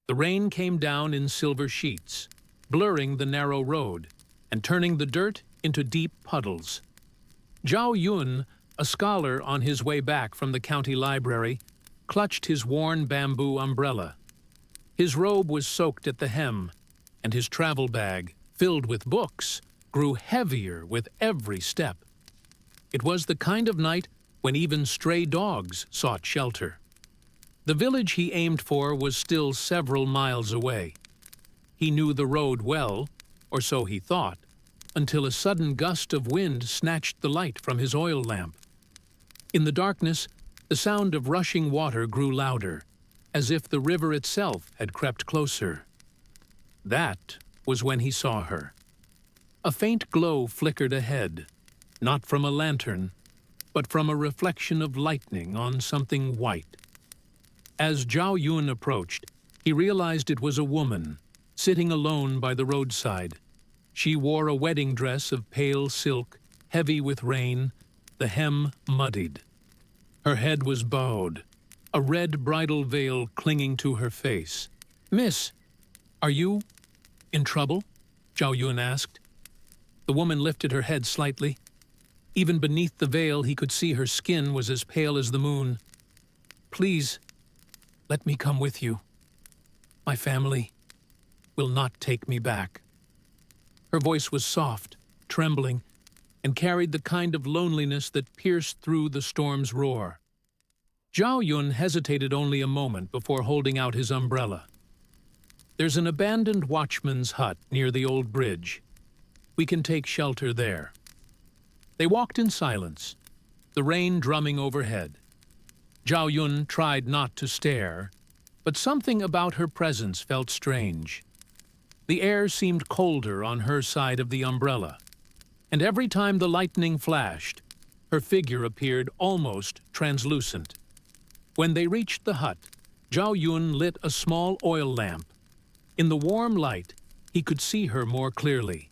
The rain came down in silver sheets, blurring the narrow road and turning the dirt into deep puddles. Zhao Yun, a scholar on his way back from the county library, clutched his worn bamboo umbrella. His robe was soaked at the hem, and his travel bag, filled with books, grew heavier with every step. It was the kind of night when even stray dogs sought shelter. The village he aimed for was still several miles away. He knew the road well, or so he thought, until a sudden gust of wind snatched the light from his oil lamp. In the darkness, the sound of rushing water grew louder, as if the river itself had crept closer. That was when he saw her. A faint glow flickered ahead, not from a lantern, but from a reflection of lightning on something white. As Zhao Yun approached, he realized it was a woman, sitting alone by the roadside. She wore a wedding dress of pale silk, heavy with rain, the hem muddied. Her head was bowed, a red bridal veil clinging to her face. "Miss, are you in trouble?" Zhao Yun asked. The woman lifted her head slightly. Even beneath the veil, he could see her skin was as pale as the moon. "Please, let me come with you. My family will not take me back." Her voice was soft, trembling, and carried the kind of loneliness that pierced through the storm's roar. Zhao Yun hesitated only a moment before holding out his umbrella. "There's an abandoned watchman's hut near the old bridge. We can take shelter there." They walked in silence, the rain drumming overhead. Zhao Yun tried not to stare, but something about her presence felt strange. The air seemed colder on her side of the umbrella, and every time the lightning flashed, her figure appeared almost translucent. When they reached the hut, Zhao Yun lit a small oil lamp. In the warm light, he could see her more clearly.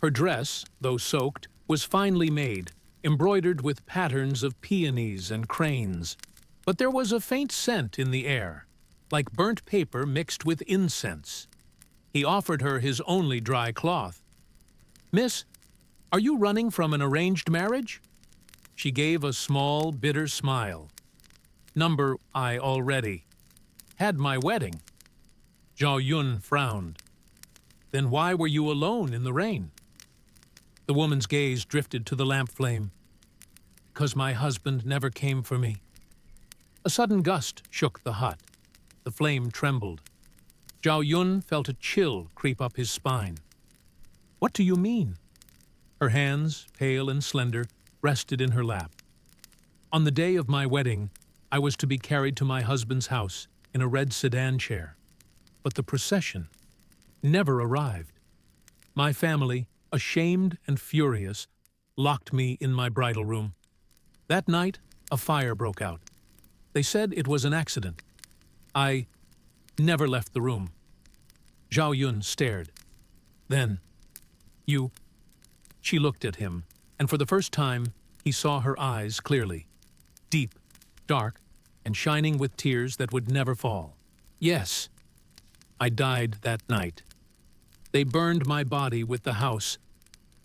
Her dress, though soaked, was finely made, embroidered with patterns of peonies and cranes. But there was a faint scent in the air, like burnt paper mixed with incense. He offered her his only dry cloth. "Miss, are you running from an arranged marriage?" She gave a small, bitter smile. "Number I already. Had my wedding." Zhao Yun frowned. "Then why were you alone in the rain?" The woman's gaze drifted to the lamp flame. "Because my husband never came for me." A sudden gust shook the hut. The flame trembled. Zhao Yun felt a chill creep up his spine. "What do you mean?" Her hands, pale and slender, rested in her lap. "On the day of my wedding, I was to be carried to my husband's house in a red sedan chair. But the procession never arrived. My family, ashamed and furious, locked me in my bridal room. That night, a fire broke out. They said it was an accident. I never left the room." Zhao Yun stared. "Then, you—" She looked at him, and for the first time, he saw her eyes clearly. Deep, dark, and shining with tears that would never fall. "Yes, I died that night. They burned my body with the house,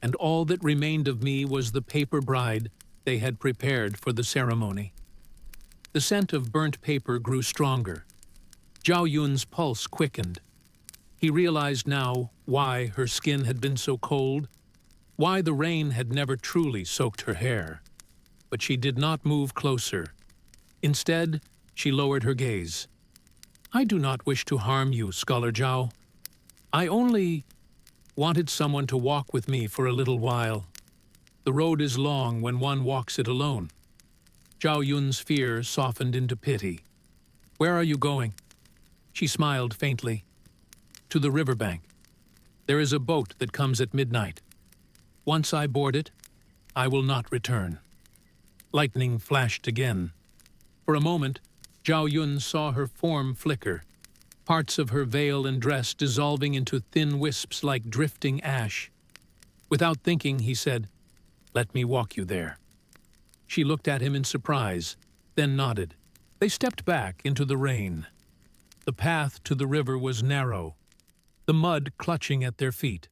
and all that remained of me was the paper bride they had prepared for the ceremony." The scent of burnt paper grew stronger. Zhao Yun's pulse quickened. He realized now why her skin had been so cold, why the rain had never truly soaked her hair. But she did not move closer. Instead, she lowered her gaze. "I do not wish to harm you, Scholar Zhao. I only wanted someone to walk with me for a little while. The road is long when one walks it alone." Zhao Yun's fear softened into pity. "Where are you going?" She smiled faintly. "To the riverbank. There is a boat that comes at midnight. Once I board it, I will not return." Lightning flashed again. For a moment, Zhao Yun saw her form flicker, parts of her veil and dress dissolving into thin wisps like drifting ash. Without thinking, he said, "Let me walk you there." She looked at him in surprise, then nodded. They stepped back into the rain. The path to the river was narrow, the mud clutching at their feet.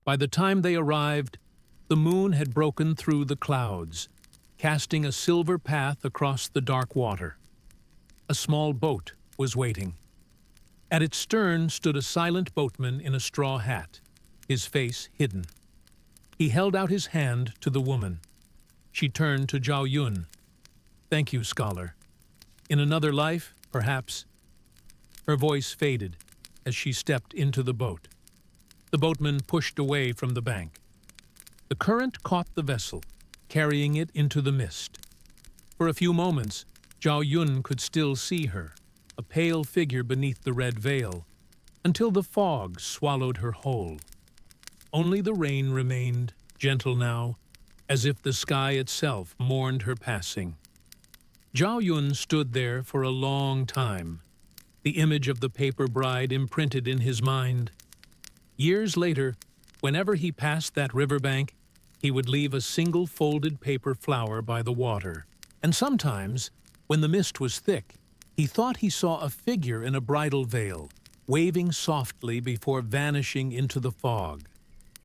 By the time they arrived, the moon had broken through the clouds, casting a silver path across the dark water. A small boat was waiting. At its stern stood a silent boatman in a straw hat, his face hidden. He held out his hand to the woman. She turned to Zhao Yun. "Thank you, scholar. In another life, perhaps." Her voice faded as she stepped into the boat. The boatman pushed away from the bank. The current caught the vessel, carrying it into the mist. For a few moments, Zhao Yun could still see her, a pale figure beneath the red veil, until the fog swallowed her whole. Only the rain remained, gentle now, as if the sky itself mourned her passing. Zhao Yun stood there for a long time, the image of the paper bride imprinted in his mind. Years later, whenever he passed that riverbank, he would leave a single folded paper flower by the water. And sometimes, when the mist was thick, he thought he saw a figure in a bridal veil, waving softly before vanishing into the fog.